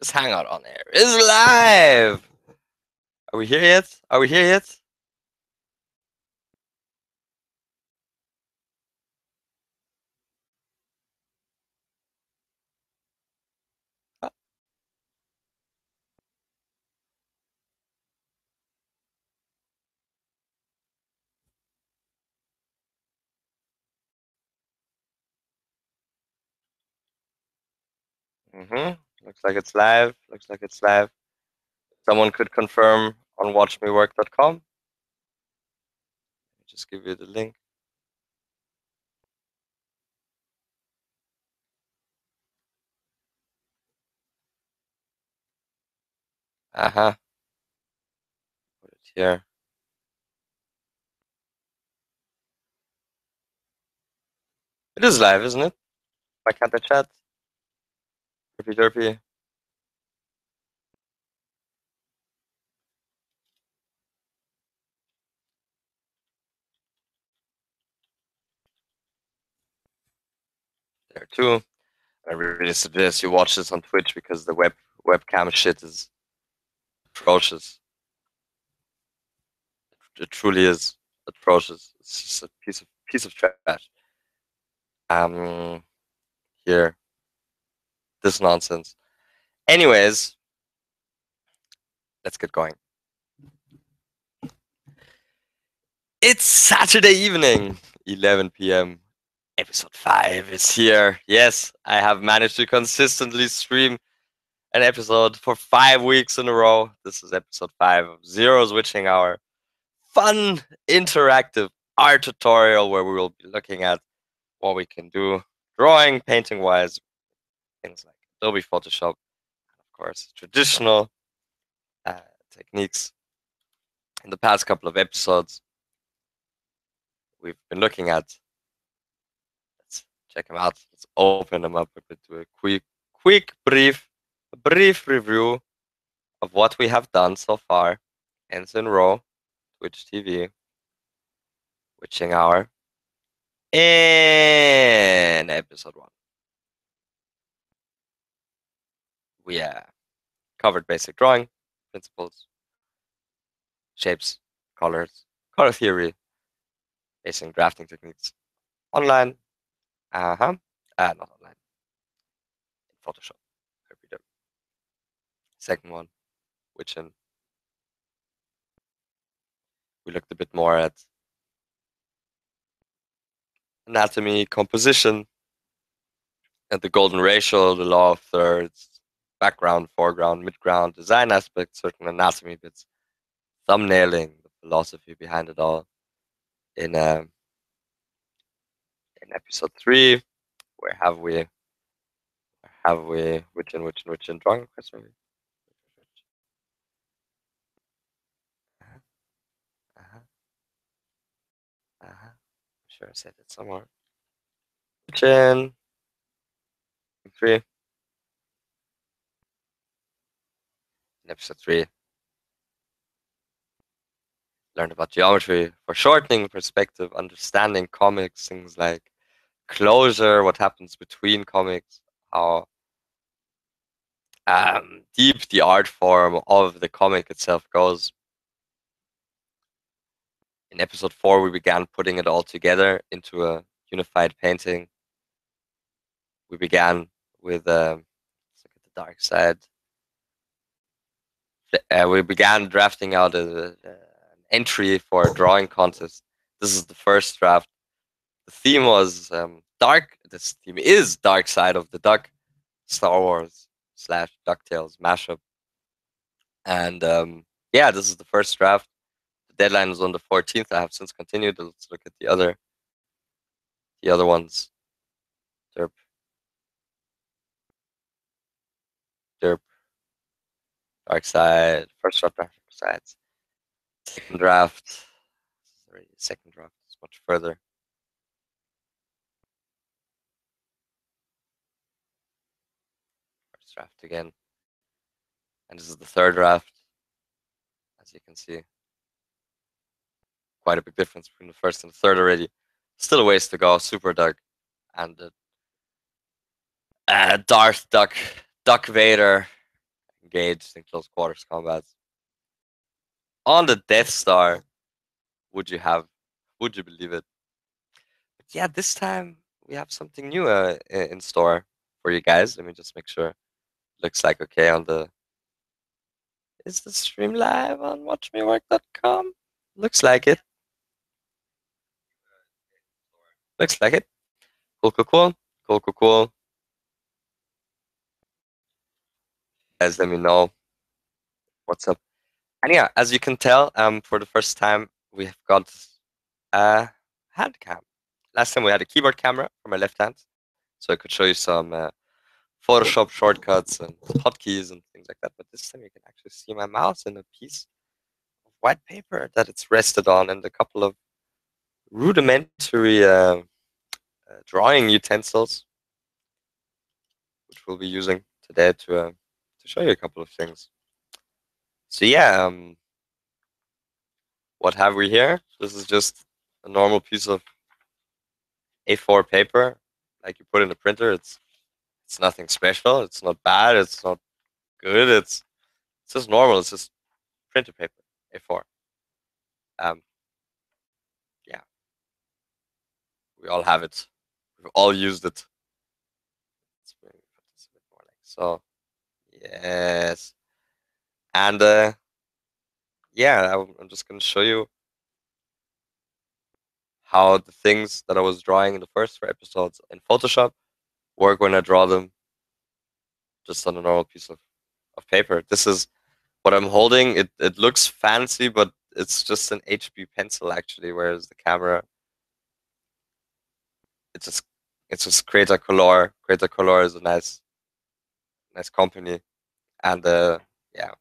This Hangout on air is live. Are we here yet? Are we here yet? Looks like it's live. Looks like it's live. Someone could confirm on watchmework.com. Just give you the link. Put it here. It is live, isn't it? Why can't I chat? Derpy derpy. There too. I really suggest you watch this on Twitch because the webcam shit is atrocious. It truly is atrocious. It's just a piece of trash. Here, this nonsense. Anyways, let's get going. It's Saturday evening, 11 p.m. Episode 5 is here. Yes, I have managed to consistently stream an episode for 5 weeks in a row. This is episode 5 of Zero's Witching Hour. Fun, interactive art tutorial where we will be looking at what we can do drawing, painting-wise, things like Adobe Photoshop, and of course, traditional techniques. In the past couple of episodes, we've been looking at. Let's check them out. Let's open them up and do a quick brief review of what we have done so far. Ensign Row, Twitch TV, Witching Hour, in episode 1. We covered basic drawing principles, shapes, colors, color theory, basic drafting techniques, online. Not online. In Photoshop. Second one, witching. We looked a bit more at anatomy, composition, and the golden ratio, the law of thirds, background, foreground, midground, design aspects, certain anatomy bits, thumbnailing, the philosophy behind it all. In episode 3, where have we witching drawing question? I'm sure I said it somewhere. Witching 3. In episode 3, learned about geometry for shortening perspective, understanding comics, things like closure, what happens between comics, how deep the art form of the comic itself goes. In episode 4, we began putting it all together into a unified painting. We began with let's look at the dark side. We began drafting out an entry for a drawing contest. This is the first draft. The theme was dark. This theme is Dark Side of the Duck, Star Wars / DuckTales mashup. And yeah, this is the first draft. The deadline was on the 14th. I have since continued. Let's look at the other ones. Derp. Dark Side. First draft, Dark Sides. Second draft. Already second draft. It's much further. First draft again. And this is the third draft. As you can see, quite a big difference between the first and the third already. Still a ways to go. Super dark. And Darth Duck Vader engaged in close quarters combat. On the Death Star, would you have, would you believe it? But yeah, this time we have something new in store for you guys. Let me just make sure. Looks like okay on the. Is the stream live on watchmework.com? Looks like it. Looks like it. Cool, cool, cool. Cool, cool, cool. Guys, let me know what's up. And yeah, as you can tell, for the first time we have got a hand cam. Last time we had a keyboard camera for my left hand, so I could show you some Photoshop shortcuts and hotkeys and things like that. But this time you can actually see my mouse in a piece of white paper that it's rested on, and a couple of rudimentary drawing utensils, which we'll be using today to show you a couple of things. So yeah, what have we here? This is just a normal piece of A4 paper, like you put in a printer. It's nothing special. It's not bad. It's not good. It's just normal. It's just printer paper, A4. Um, yeah, we all have it. We've all used it. Let's maybe put this a bit more like so. Yes, and yeah, I'm just gonna show you how the things that I was drawing in the first 4 episodes in Photoshop work when I draw them just on a normal piece of paper. This is what I'm holding. It looks fancy, but it's just an HB pencil actually, whereas the camera, it's just it's just Creator Color. Creator Color is a nice company, and yeah,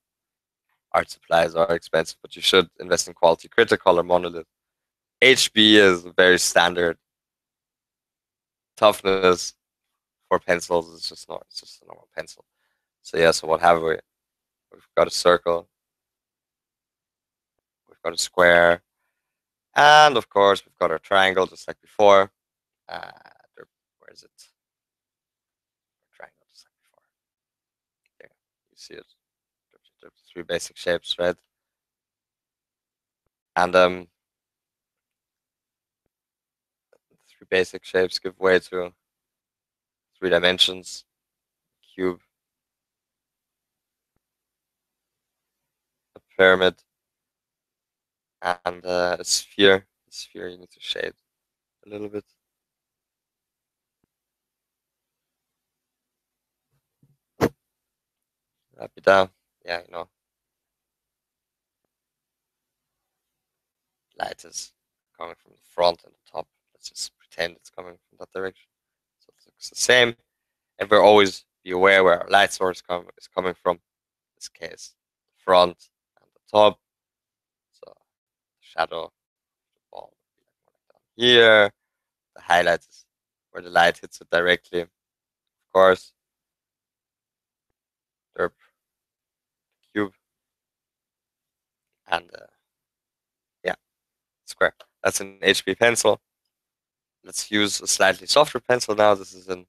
art supplies are expensive, but you should invest in quality. Creator Color Monolith. HB is very standard toughness for pencils. It's just a normal pencil. So yeah, so what have we? We've got a circle, we've got a square, and of course we've got our triangle just like before. Uh, where is it? Triangle just like before. There, you see it. The 3 basic shapes, right? And 3 basic shapes give way to 3 dimensions: cube, a pyramid, and a sphere. The sphere you need to shade a little bit. Wrap it down. Yeah, light is coming from the front and the top. Let's just pretend it's coming from that direction. So it looks the same. And we're always be aware where our light source is coming from. In this case, the front and the top. So the shadow of the ball would be like more like down here. The highlight is where the light hits it directly. Of course, derp, cube, and yeah, square. That's an HB pencil. Let's use a slightly softer pencil now. This is an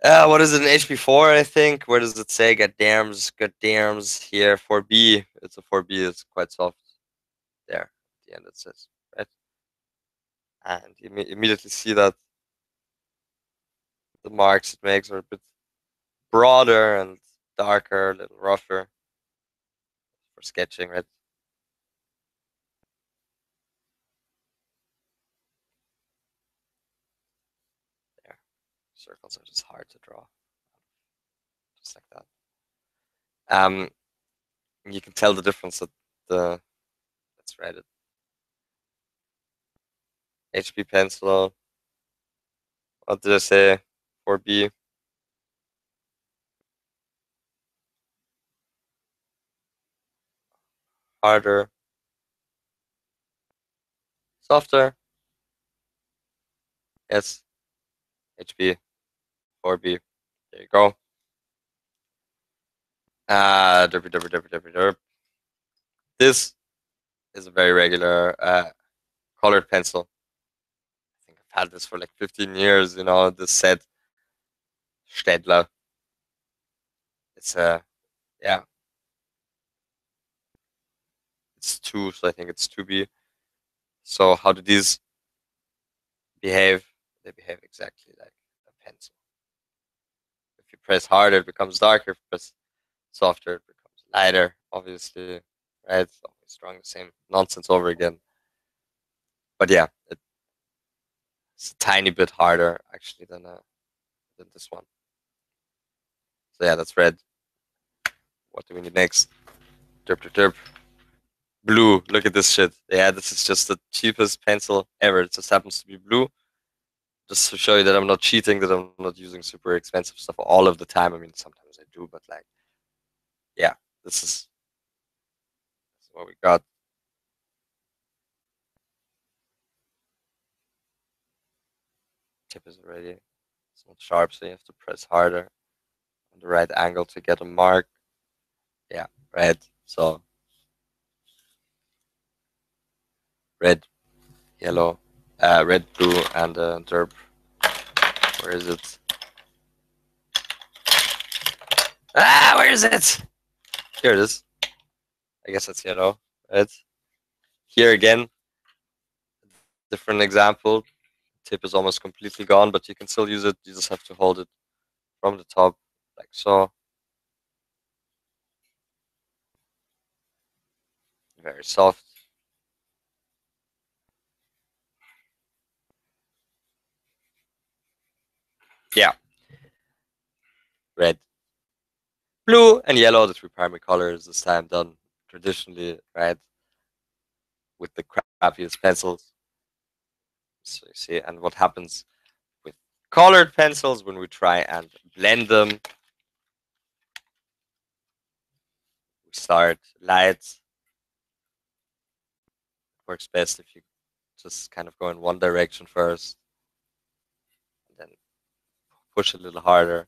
what is it, an HP4, I think? Where does it say goddams here? 4B. It's a 4B. It's quite soft. There, at the end it says, right? And you immediately see that the marks it makes are a bit broader and darker, a little rougher for sketching, right? There. Circles are just hard to draw. Just like that. You can tell the difference that the, let's write it. HP pencil. What did I say? 4B. Harder. Softer. Yes. HP. 4B. There you go. Derpy, derpy, derpy, derpy, derp. This is a very regular colored pencil. I think I've had this for like 15 years, this set Stedler. It's yeah, it's 2, so I think it's 2B. So how do these behave? They behave exactly like a pencil. If you press harder, it becomes darker. If you press softer, it becomes lighter. Obviously, right? It's always strong, the same nonsense over again. But yeah, it's a tiny bit harder actually than this one. So yeah, that's red. What do we need next? Derp, derp, derp. Blue. Look at this shit. Yeah, this is just the cheapest pencil ever. It just happens to be blue. Just to show you that I'm not cheating, that I'm not using super expensive stuff all of the time. I mean, sometimes I do, but like, yeah, this is what we got. Tip is already, it's not sharp, so you have to press harder on the right angle to get a mark. Yeah, red. So red, yellow, red, blue, and derp. Where is it? Ah, where is it? Here it is. I guess that's yellow. Right. Here again, different example. Tip is almost completely gone, but you can still use it. You just have to hold it from the top, like so. Very soft. Yeah, red, blue, and yellow, the 3 primary colors. This time done traditionally, right, with the crappiest pencils. So you see, and what happens with colored pencils when we try and blend them? We start light. Works best if you just kind of go in one direction first, and then push a little harder, a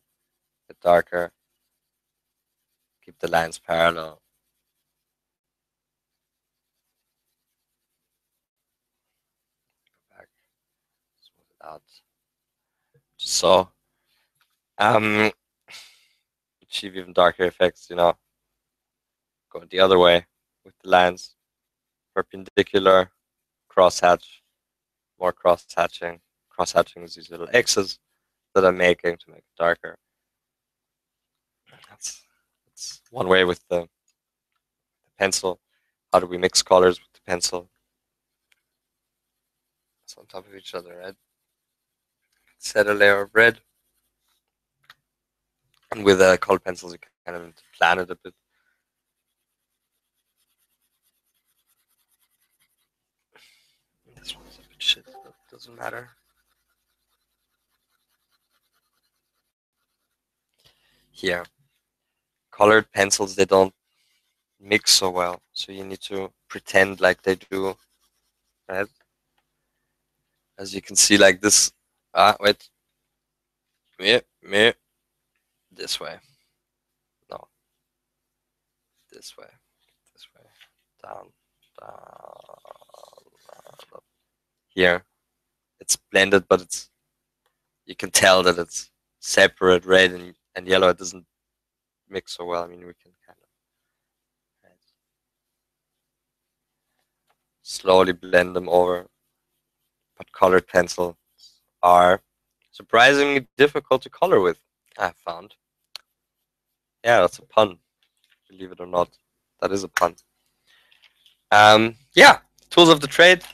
bit darker, keep the lines parallel. Go back, smooth it out. So, um, achieve even darker effects, go the other way with the lines, perpendicular, crosshatch, more crosshatching. Crosshatching is these little X's that I'm making to make it darker. That's one way with the pencil. How do we mix colors with the pencil? It's on top of each other, right? Set a layer of red. And with colored pencils, you can kind of plan it a bit. This one's a bit shit, but it doesn't matter. Here, colored pencils, they don't mix so well, so you need to pretend like they do, right? As you can see, like this. Wait. Me. This way. No. This way. This way. Down. Down. Up. Here. It's blended, but you can tell that it's separate red and yellow. It doesn't mix so well. I mean, we can kind of slowly blend them over. But colored pencils are surprisingly difficult to color with, I found. Yeah, that's a pun. Believe it or not, that is a pun. Yeah, tools of the trade.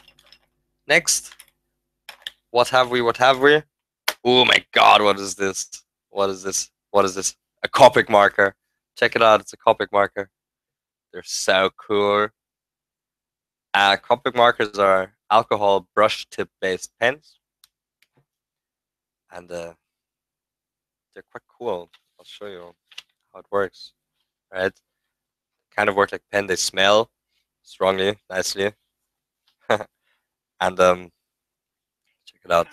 Next, what have we? What have we? Oh my God, what is this? What is this? What is this? A Copic marker. Check it out. It's a Copic marker. They're so cool. Copic markers are alcohol brush tip based pens, and they're quite cool. I'll show you how it works. Right? Kind of work like pen. They smell strongly, nicely, and check it out.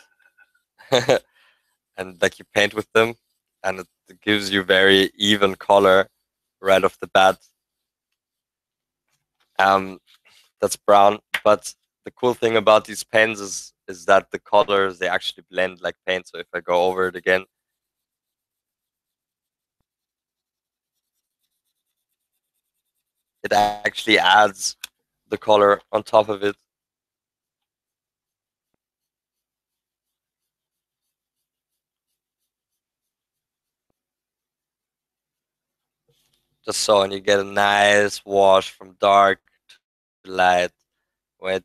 And like you paint with them, and it gives you very even color right off the bat. Um, that's brown, but the cool thing about these pens is that the colors, they actually blend like paint. So if I go over it again, It actually adds the color on top of it. Just so, and you get a nice wash from dark to light. Wait,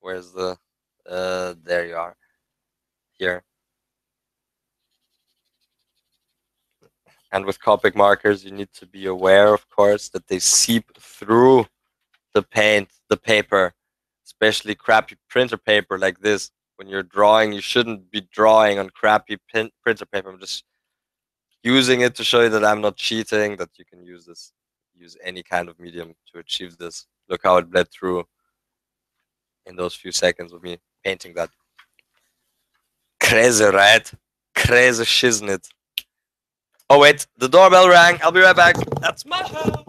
where's the? There you are. Here. And with Copic markers, you need to be aware, of course, that they seep through the paint, the paper, especially crappy printer paper like this. When you're drawing, you shouldn't be drawing on crappy printer paper. I'm just using it to show you that I'm not cheating, that you can use this, use any kind of medium to achieve this. Look how it bled through in those few seconds of me painting that. Crazy, right? Crazy shiznit. Oh wait, the doorbell rang. I'll be right back. That's Masha.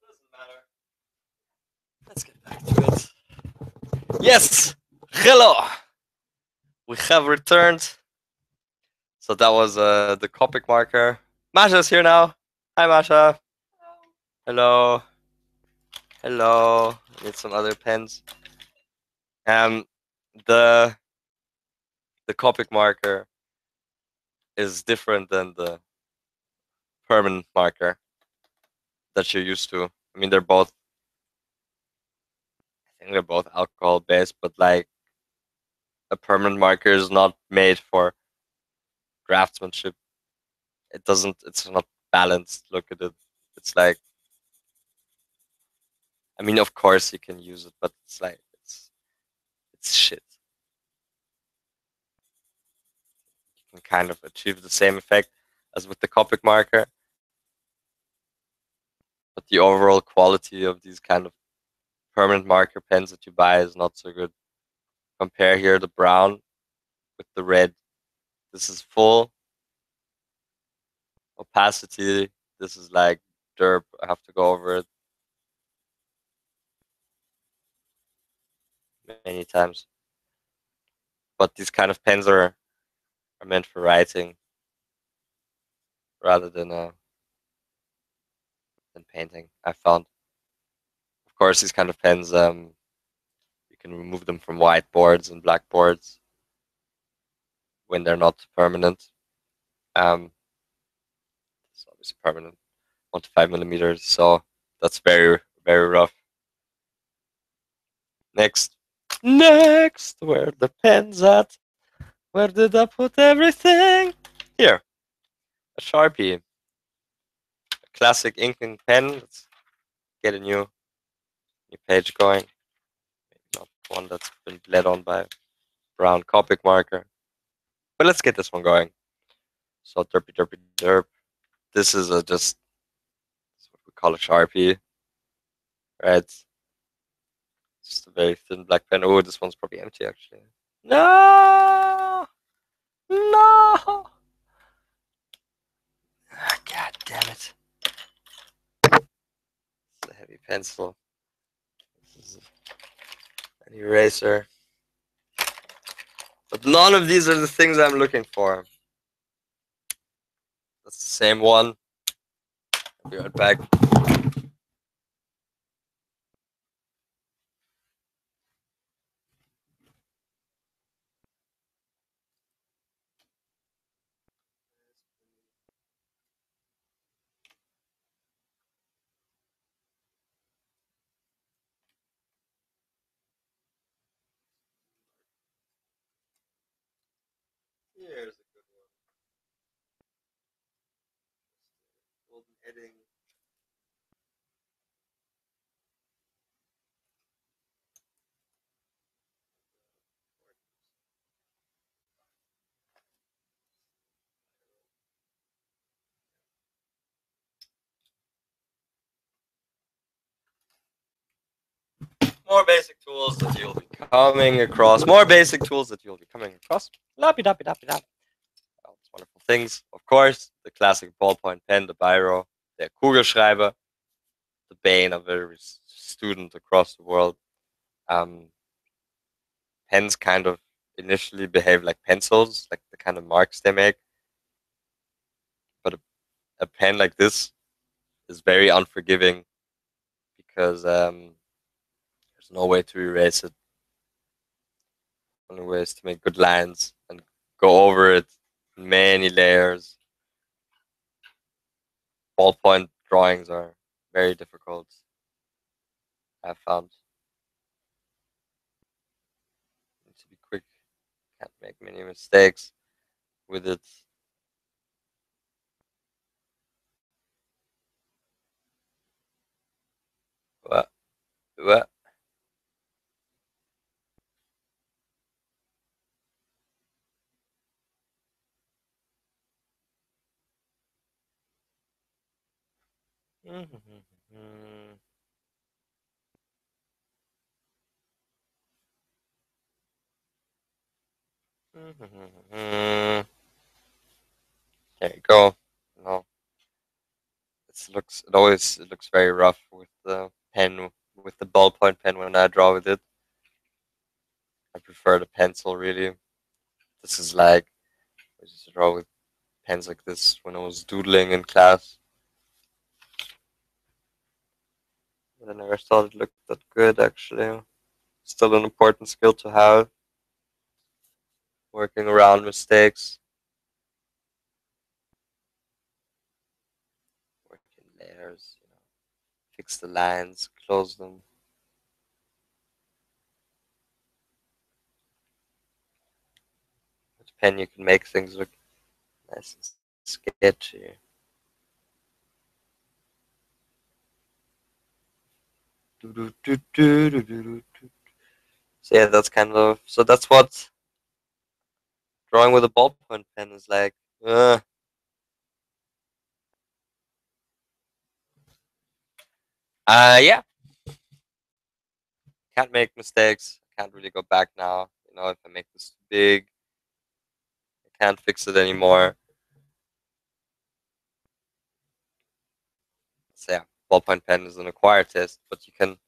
Doesn't matter. Let's get back to it. Yes! Hello! We have returned. So that was the Copic marker. Masha's here now. Hi, Masha. Hello. Hello. Need some other pens. Um, the Copic marker is different than the permanent marker that you're used to. I mean, I think they're both alcohol based, but like a permanent marker is not made for craftsmanship. It doesn't. It's not balanced. Look at it. It's like. I mean, of course you can use it, but it's like it's shit. You can kind of achieve the same effect as with the Copic marker, but the overall quality of these kind of permanent marker pens that you buy is not so good. Compare here the brown with the red. This is full opacity. This is like derp. I have to go over it many times. But these kind of pens are meant for writing rather than painting. I found, of course, these kind of pens. You can remove them from whiteboards and blackboards when they're not permanent. It's obviously permanent, 1 to 5 millimeters. So that's very very rough. Next, next, where the pen's at? Where did I put everything? Here, a Sharpie, a classic ink and pen. Let's get a new page going. Maybe not one that's been bled on by brown Copic marker. But let's get this one going. So derpy derpy derp. This is this is what we call a Sharpie, right? Just a very thin black pen. Oh, this one's probably empty actually. No, no. Ah, God damn it! It's a heavy pencil. This is an eraser. But none of these are the things I'm looking for. That's the same one. I'll be right back. Here's a good one. Golden heading. more basic tools that you'll be coming across. More basic tools that you'll be coming across. Lappy dappy dappy dap. All these wonderful things. Of course, the classic ballpoint pen, the biro, the Kugelschreiber, the bane of every student across the world. Um, Pens kind of initially behave like pencils, like the kind of marks they make. But a pen like this is very unforgiving because there's no way to erase it. Only way is to make good lines and go over it in many layers. Ballpoint drawings are very difficult, I've found. Need to be quick, can't make many mistakes with it. What? What? There you go. No, it looks very rough with the pen, with the ballpoint pen when I draw with it. I prefer the pencil really. This is like I used to draw with pens like this when I was doodling in class. But I never thought it looked that good actually. Still an important skill to have. Working around mistakes. Working layers, fix the lines, close them. With pen you can make things look nice and sketchy. So yeah, that's what drawing with a ballpoint pen is like. Uh, yeah, can't make mistakes. Can't really go back now. If I make this too big, I can't fix it anymore. So yeah, ballpoint pen is an acquired taste, but you can.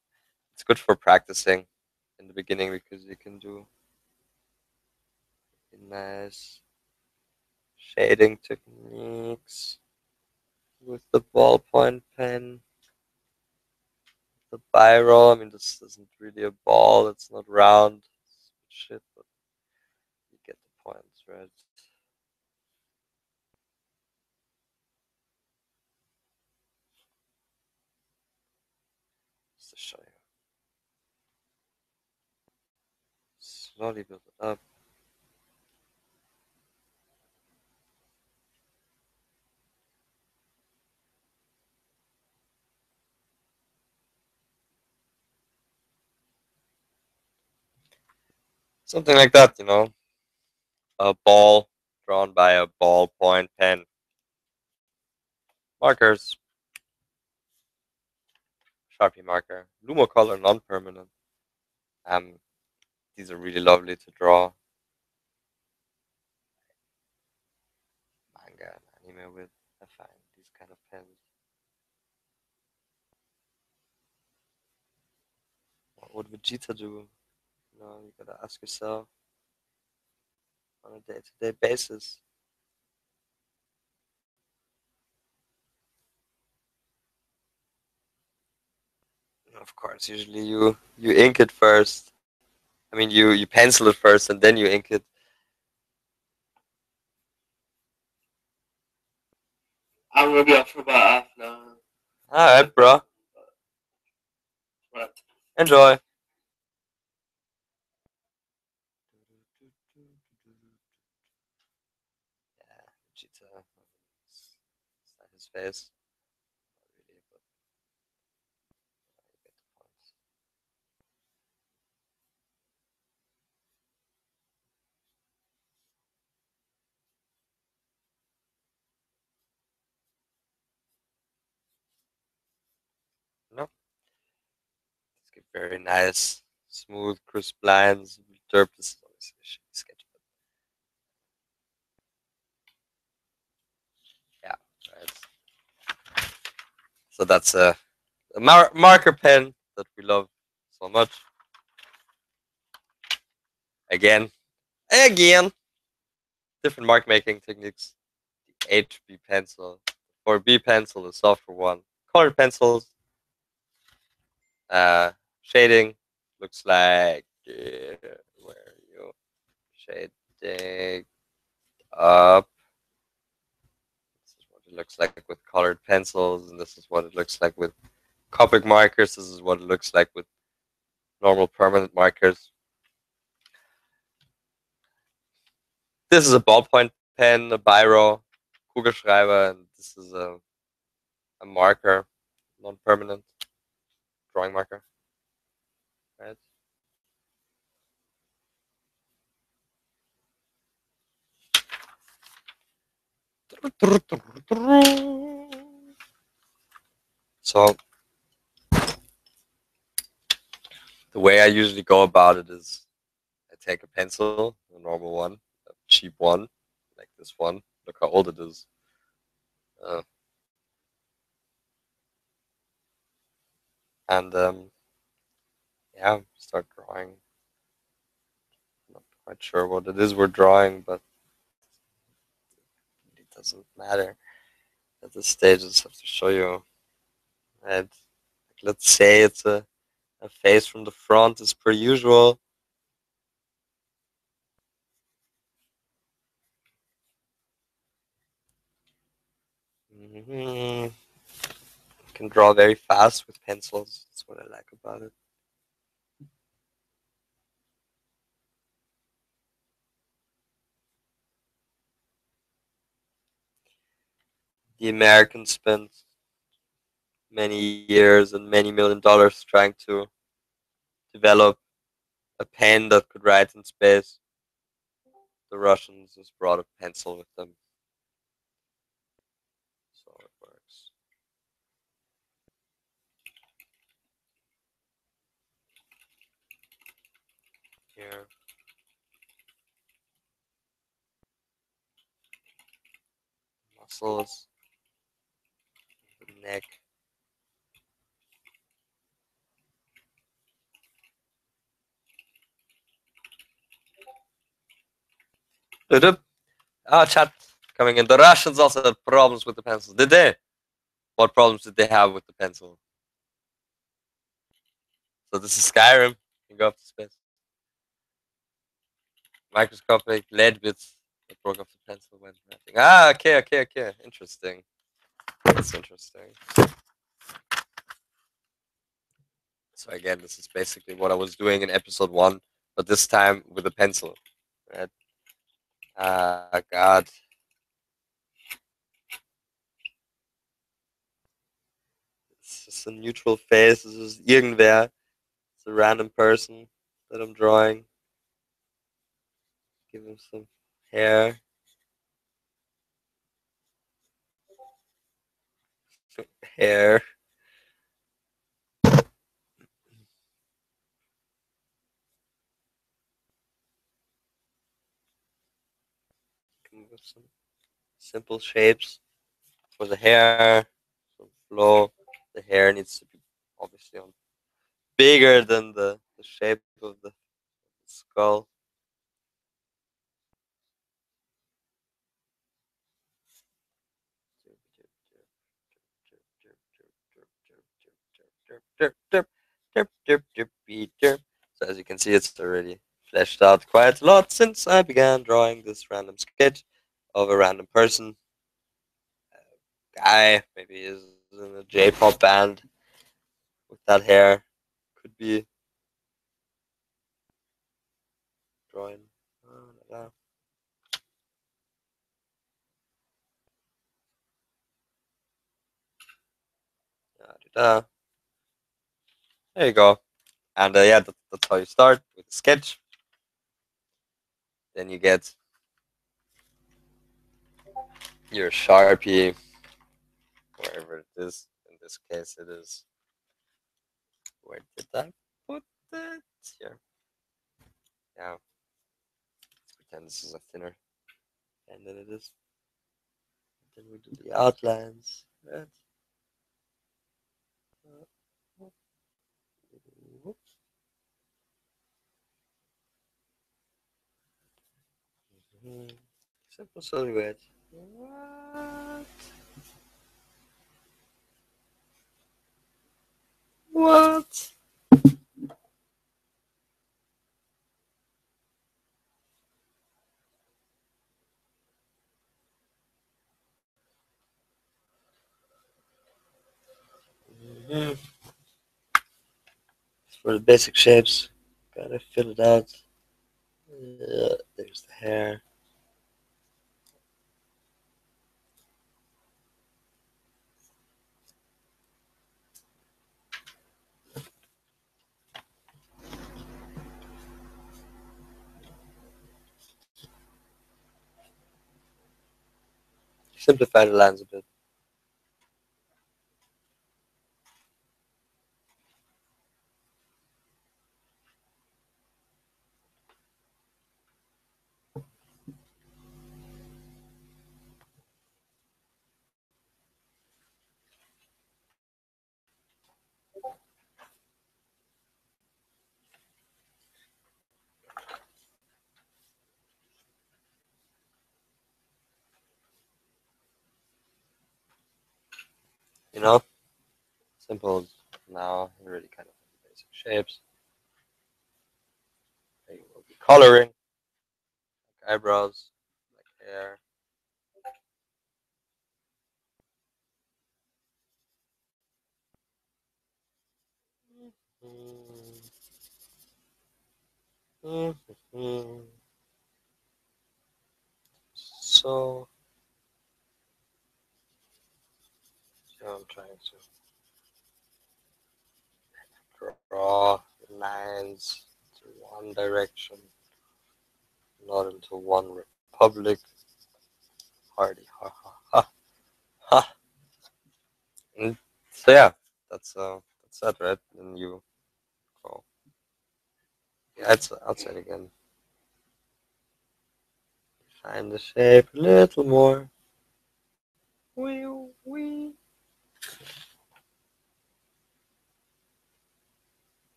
It's good for practicing in the beginning because you can do nice shading techniques with the ballpoint pen. The biro, I mean, this isn't really a ball. It's not round. It's shit, but you get the point, right? Just to show you. Slowly build it up. Something like that, a ball drawn by a ballpoint pen. Markers, Sharpie marker, Lumo color, non-permanent. Um, these are really lovely to draw manga and anime with. I find these kind of pens. What would Vegeta do? You gotta ask yourself on a day-to-day basis. Of course, usually you ink it first. I mean, you pencil it first and then you ink it. I'm gonna be up for about half an hour. All right, bro. Right. Enjoy. Yeah, Vegeta. It's not his face. Not really, but you get the point. No, give very nice, smooth, crisp lines. Derp is always a shitty sketch. Yeah, right. So that's a marker pen that we love so much. Again, again, different mark making techniques. The HB pencil, 4B pencil, the softer one. Colored pencils, shading looks like where are you? Shading up. This is what it looks like with colored pencils, and this is what it looks like with Copic markers. This is what it looks like with normal permanent markers. This is a ballpoint pen, a biro, Kugelschreiber, and this is a marker, non-permanent drawing marker. Right. So the way I usually go about it is I take a pencil, a normal one, a cheap one, like this one. Look how old it is. Uh, and yeah, start drawing. Not quite sure what it is we're drawing, but it doesn't matter at this stage. I just have to show you. Right. Like, let's say it's a face from the front as per usual. You can draw very fast with pencils. That's what I like about it. The Americans spent many years and many $1 million trying to develop a pen that could write in space. The Russians just brought a pencil with them. So it works. Here. Muscles. The neck. Ah, chat coming in. The Russians also had problems with the pencils. Did they? What problems did they have with the pencil? So this is Skyrim. You can go up to space. Microscopic lead bits that broke off the pencil when writing. Ah, okay. Interesting. That's interesting. So again, this is basically what I was doing in episode 1, but this time with a pencil. Right? Ah, God. It's just a neutral face. This is irgendwer. It's a random person that I'm drawing. Give him some hair. Hair. Come up with some simple shapes for the hair. Some flow. The hair needs to be obviously on bigger than the shape of the skull. So as you can see, it's already fleshed out quite a lot since I began drawing this random sketch of a random person. Guy, maybe is in a J-pop band with that hair. Could be drawing. There you go. And yeah, that's how you start with a sketch. Then you get your Sharpie, wherever it is. In this case, it is. Where did that put it here. Yeah. Let's pretend this is a thinner pen than it is. Then we do the outlines. Right. Whoops. Simple silhouette. What? What? Mhm. For the basic shapes, gotta fill it out. There's the hair. Simplify the lines a bit. You know, simple now. Already kind of basic shapes. There will be coloring, like eyebrows, like hair. So, I'm trying to draw lines to one direction, not into one republic. Party, ha ha ha ha. And so yeah, that's that, right? And you go, yeah, it's outside again. Find the shape a little more. Wee wee.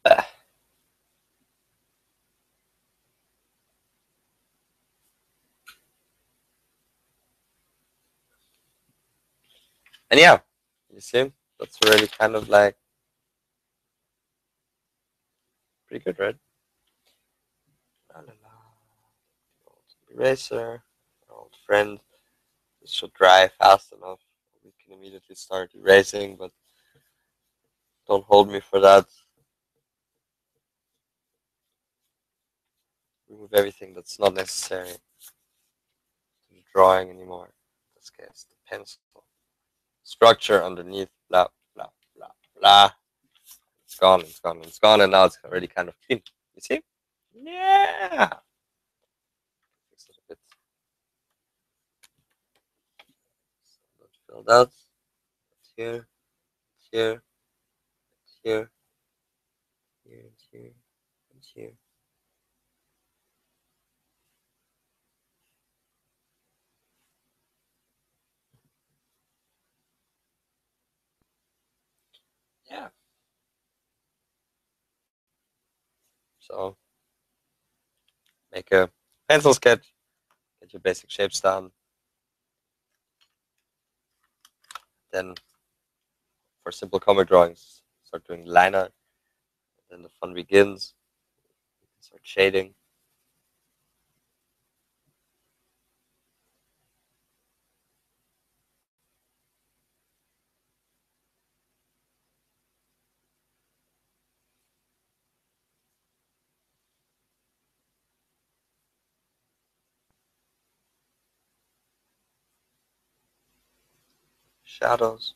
Ah. And yeah, you see, that's really kind of like pretty good, right? La, la, la. Old eraser, old friend. This should dry fast enough. We can immediately start erasing, but don't hold me for that. Remove everything that's not necessary to the drawing anymore. In this case, the pencil. Structure underneath, blah, blah, blah, blah. It's gone, it's gone, it's gone, and now it's already kind of clean. You see? Yeah! Fix it a bit. So that's filled out. Here, here, here, here, here, and here. Yeah. So make a pencil sketch, get your basic shapes down. Then for simple comic drawings, start doing liner. Then the fun begins. You can start shading. Shadows.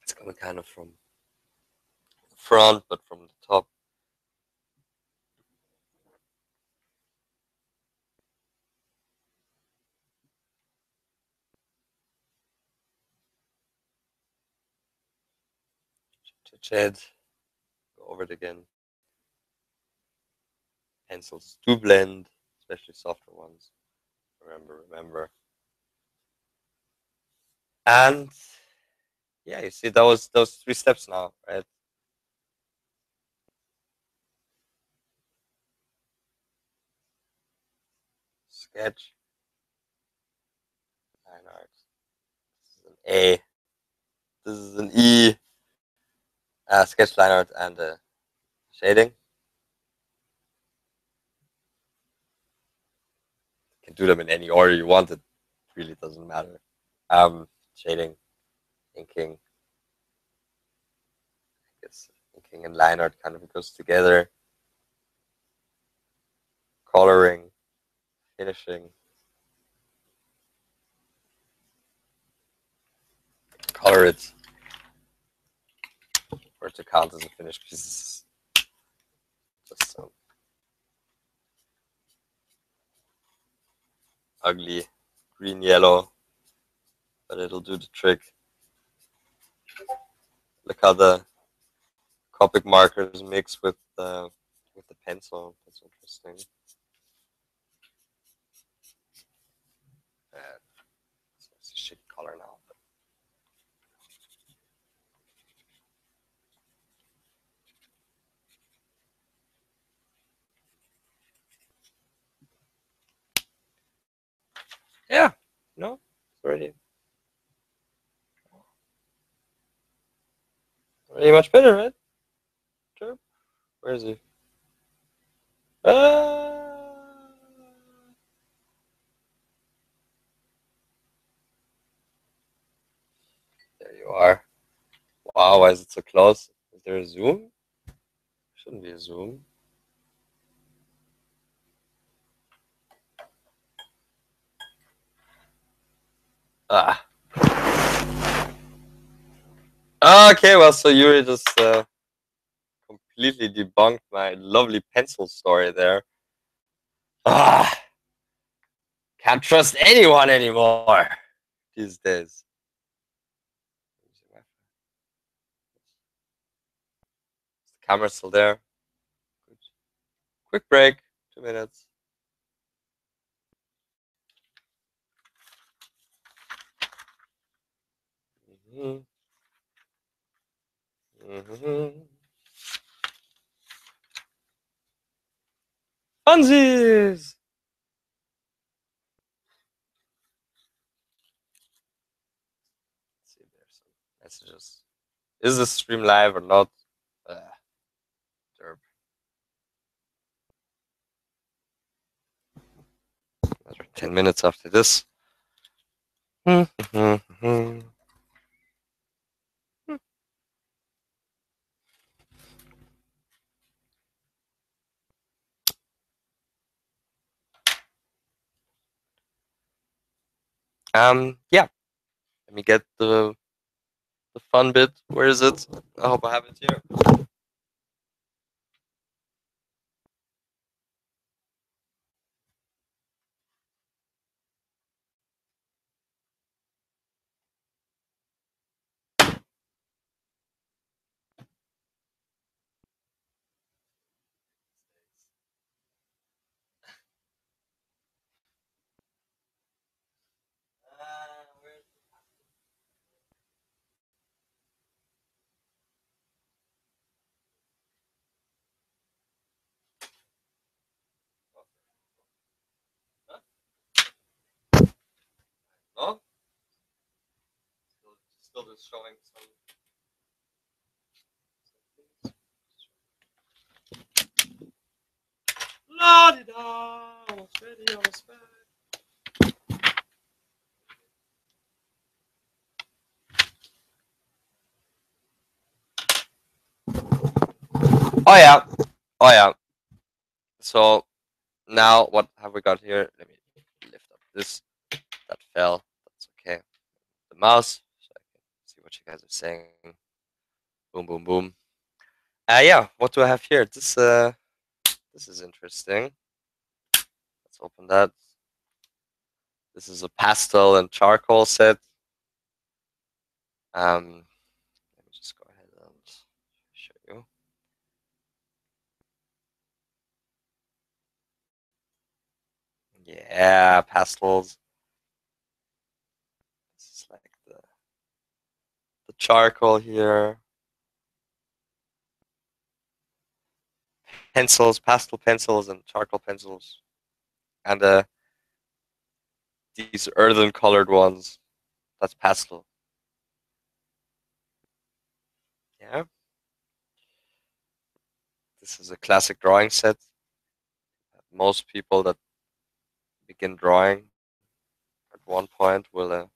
It's coming kind of from the front, but from the top. switch it, go over it again. Pencils do blend, especially softer ones. Remember. And yeah, you see those 3 steps now, right? Sketch, line art. This is an A. This is an E. Sketch, line art, and shading. You can do them in any order you want. It really doesn't matter. Shading, inking. I guess inking and line art kind of goes together. Coloring, finishing. Color it for it to count as a finished piece. Just some ugly green yellow, but it'll do the trick. Look how the Copic markers mix with the pencil. That's interesting. It's a shit color now. But yeah, no, it's already much better, right? Sure. Where is he? There you are. Wow, why is it so close? Is there a zoom? Shouldn't be a zoom. Ah. Okay, well, so Yuri just completely debunked my lovely pencil story there. Ah, can't trust anyone anymore these days. The camera's still there. Good. Quick break, 2 minutes. Mm-hmm. Mm-hmm. Funsies! Let's see if there's some messages. Is this stream live or not? Derp. Another 10 minutes after this. Yeah. Let me get the fun bit. Where is it? I hope I have it here. No? Still just showing some. La di da, almost ready, almost back. Oh yeah, oh yeah. So now what have we got here? Let me lift up this. That fell. That's okay. The mouse, so I can see what you guys are saying. Boom, boom, boom. Yeah. What do I have here? This is interesting. Let's open that. This is a pastel and charcoal set. Let me just go ahead and show you. Yeah, pastels. This is like the charcoal here. Pencils, pastel pencils, and charcoal pencils, and these earthen colored ones. That's pastel. Yeah, this is a classic drawing set. Most people that begin drawing at one point will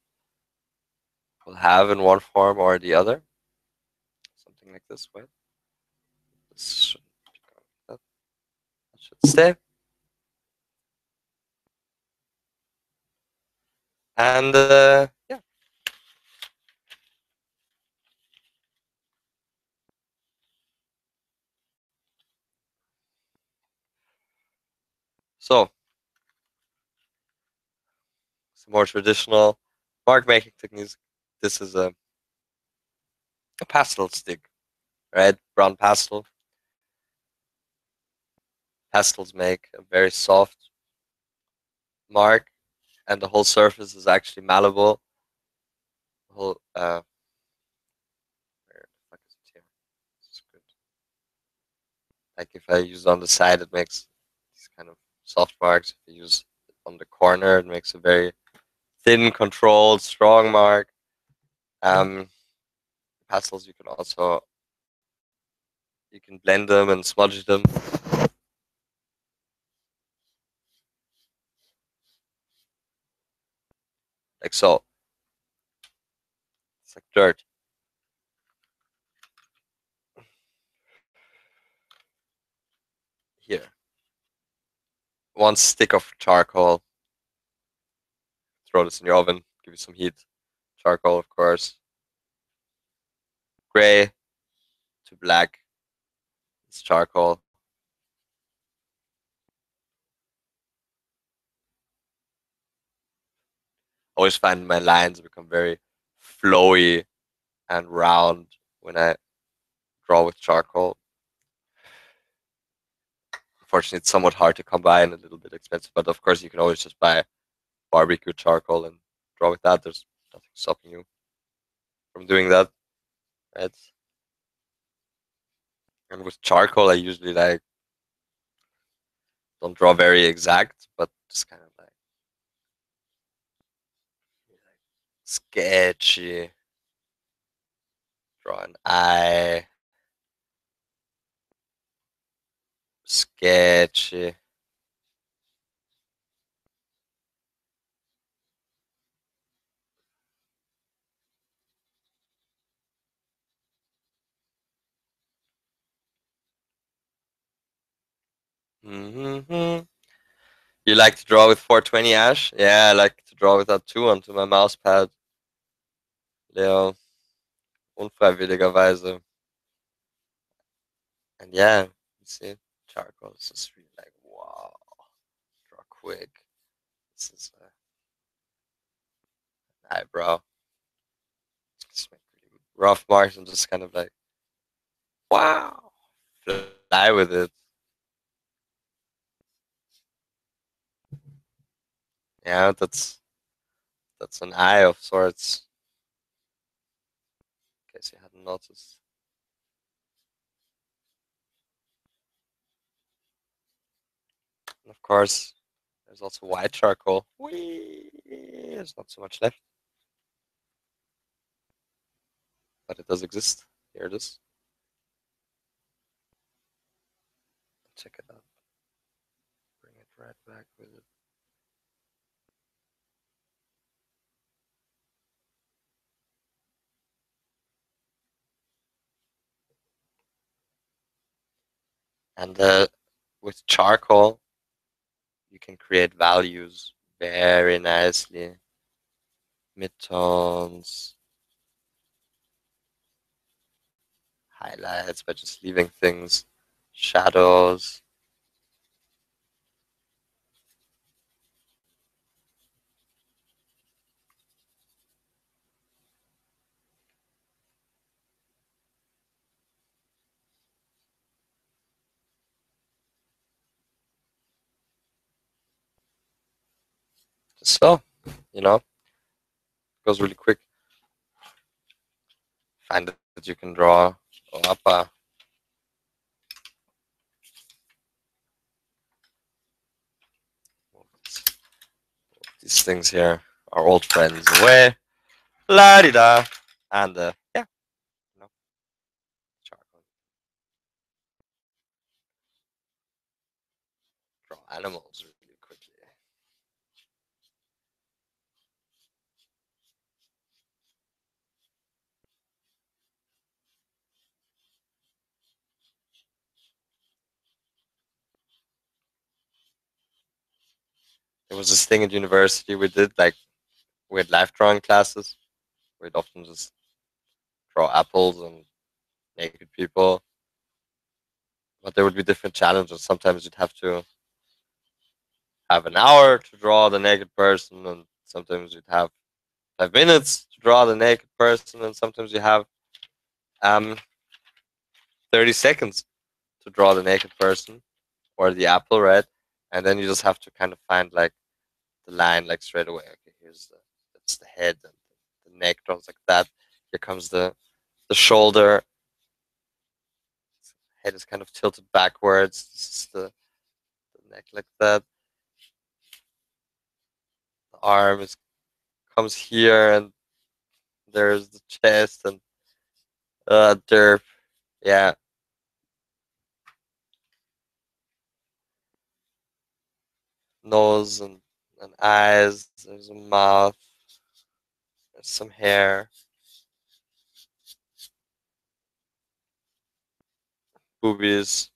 have in one form or the other. Something like this way. This should that should stay. And yeah, so some more traditional mark making techniques. This is a pastel stick, red, brown pastel. Pastels make a very soft mark, and the whole surface is actually malleable. The whole where the fuck is it here? This is good. Like if I use it on the side, it makes these kind of soft marks. If I use it on the corner, it makes a very thin, controlled, strong mark. Um, Pastels you can also blend them and smudge them like so. It's like dirt. Here, one stick of charcoal. Throw this in your oven. Give it some heat. Charcoal, of course. Gray to black. It's charcoal. Always find my lines become very flowy and round when I draw with charcoal. Unfortunately, it's somewhat hard to come by and a little bit expensive, but of course, you can always just buy barbecue charcoal and draw with that. There's nothing stopping you from doing that, right? And with charcoal, I usually like don't draw very exact, but just kind of like sketchy. Draw an eye. Sketchy. Mm-hmm. You like to draw with 420 ash? Yeah, I like to draw with that too onto my mouse pad. Leo, unfreiwilligerweise. And yeah, you see, charcoal is just really like, wow, draw quick. This is an eyebrow. Just make really rough marks and just kind of like, wow, fly with it. Yeah, that's an eye of sorts. In case you hadn't noticed. And of course, there's also white charcoal. Whee! There's not so much left, but it does exist. Here it is. Check it out. Bring it right back with it. And with charcoal, you can create values very nicely. Midtones, highlights by just leaving things, shadows. So, you know, goes really quick. Find that you can draw up these things here, our old friends away, la di da, and yeah, you know, charcoal. Draw animals really quickly. There was this thing at university we did, like we had life drawing classes. We'd often just draw apples and naked people, but there would be different challenges. Sometimes you'd have to have an hour to draw the naked person, and sometimes you'd have 5 minutes to draw the naked person, and sometimes you have um 30 seconds to draw the naked person or the apple, right? And then you just have to kind of find like the line like straight away. Okay, here's that's the head and the neck draws like that. Here comes the shoulder. Head is kind of tilted backwards. This is the neck like that. The arm is comes here, and there's the chest and derp. Yeah, nose and eyes. There's a mouth. There's some hair. Boobies.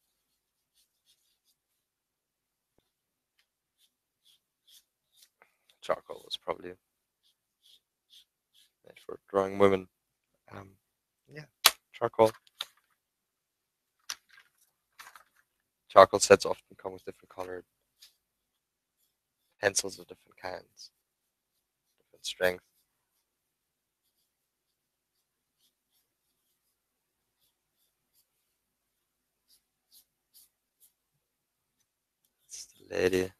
Charcoal was probably made for drawing women. Um, yeah, charcoal. Charcoal sets often come with different colored pencils of different kinds, different strength. It's the lady.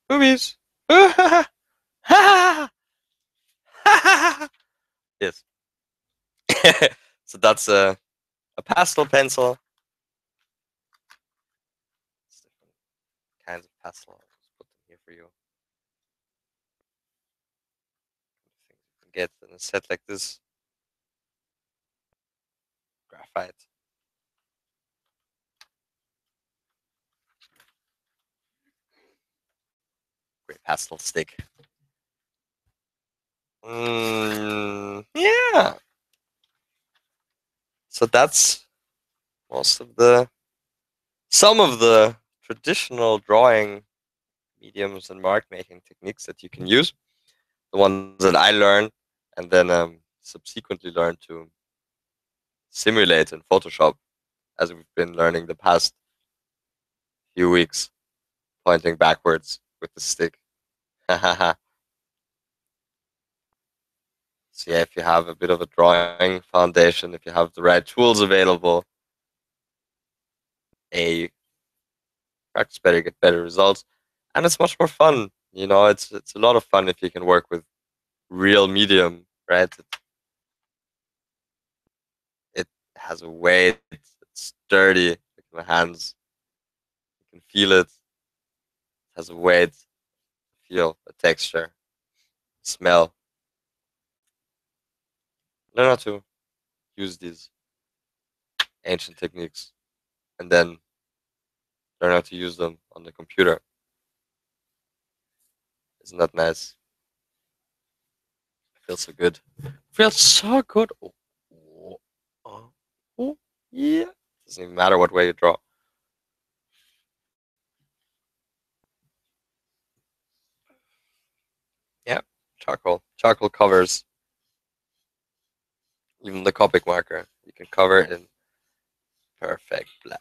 Boobies. Yes. So that's a pastel pencil. It's different kinds of pastel. I'll just put them here for you. Things you can get in a set like this. Graphite. Great pastel stick. Yeah. So that's most of the some of the traditional drawing mediums and mark making techniques that you can use. The ones that I learned and then subsequently learned to simulate in Photoshop as we've been learning the past few weeks, pointing backwards with the stick. So yeah, if you have a bit of a drawing foundation, if you have the right tools available, a practice better, get better results, and it's much more fun. You know, it's a lot of fun if you can work with real medium, right? It has a weight. It's sturdy. Like my hands, you can feel it. It has a weight, feel, a texture, smell. Learn how to use these ancient techniques, and then learn how to use them on the computer. Isn't that nice? Feels so good. Feels so good. Oh, oh, oh, oh, yeah. Doesn't even matter what way you draw. Yeah, charcoal. Charcoal covers even the Copic marker. You can cover it in perfect black.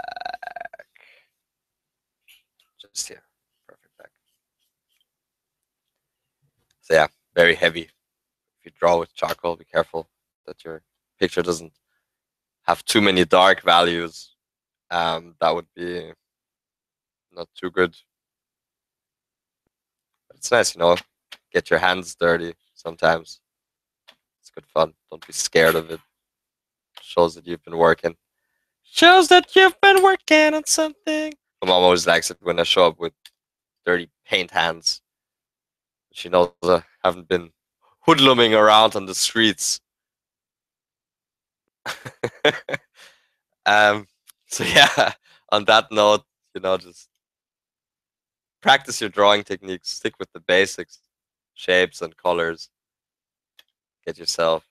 Just here, perfect black. So yeah, very heavy. If you draw with charcoal, be careful that your picture doesn't have too many dark values. That would be not too good. But it's nice, get your hands dirty sometimes. It's good fun. Don't be scared of it. Shows that you've been working. Shows that you've been working on something. My mom always likes it when I show up with dirty paint hands. She knows I haven't been hoodlumming around on the streets. um, so yeah, on that note, just practice your drawing techniques. Stick with the basics, shapes and colors. Get yourself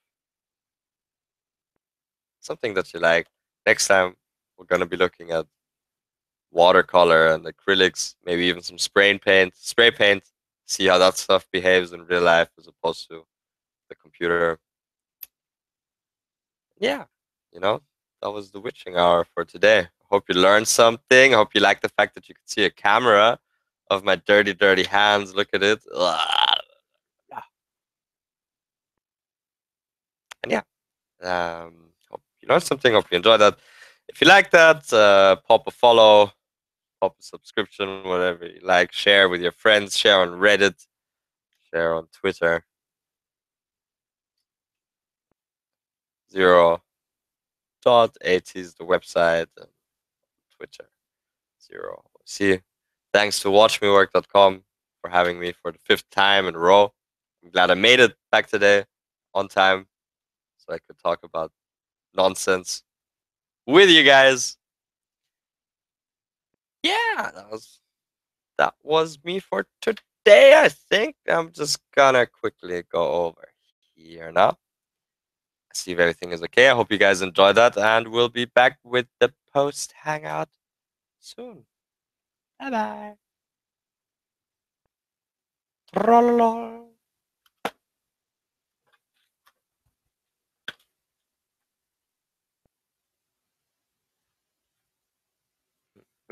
something that you like. Next time, we're gonna be looking at watercolor and acrylics, maybe even some spray paint. See how that stuff behaves in real life as opposed to the computer. Yeah, you know, that was the witching hour for today. Hope you learned something. Hope you like the fact that you could see a camera of my dirty, dirty hands. Look at it. And yeah, hope you learned something. Hope you enjoyed that. If you like that, pop a follow, pop a subscription, whatever you like. Share with your friends. Share on Reddit. Share on Twitter. Zeroe.at is the website. And Twitter. Zeroe. See, thanks to watchmework.com for having me for the 5th time in a row. I'm glad I made it back today on time so I could talk about nonsense with you guys. Yeah, that was me for today, I think. I'm just gonna quickly go over here now. See if everything is okay. I hope you guys enjoyed that, and we'll be back with the post hangout soon. Bye bye.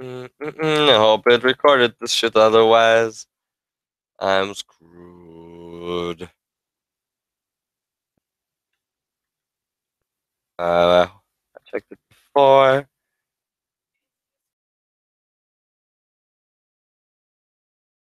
I hope it recorded this shit, otherwise I'm screwed. I checked it before.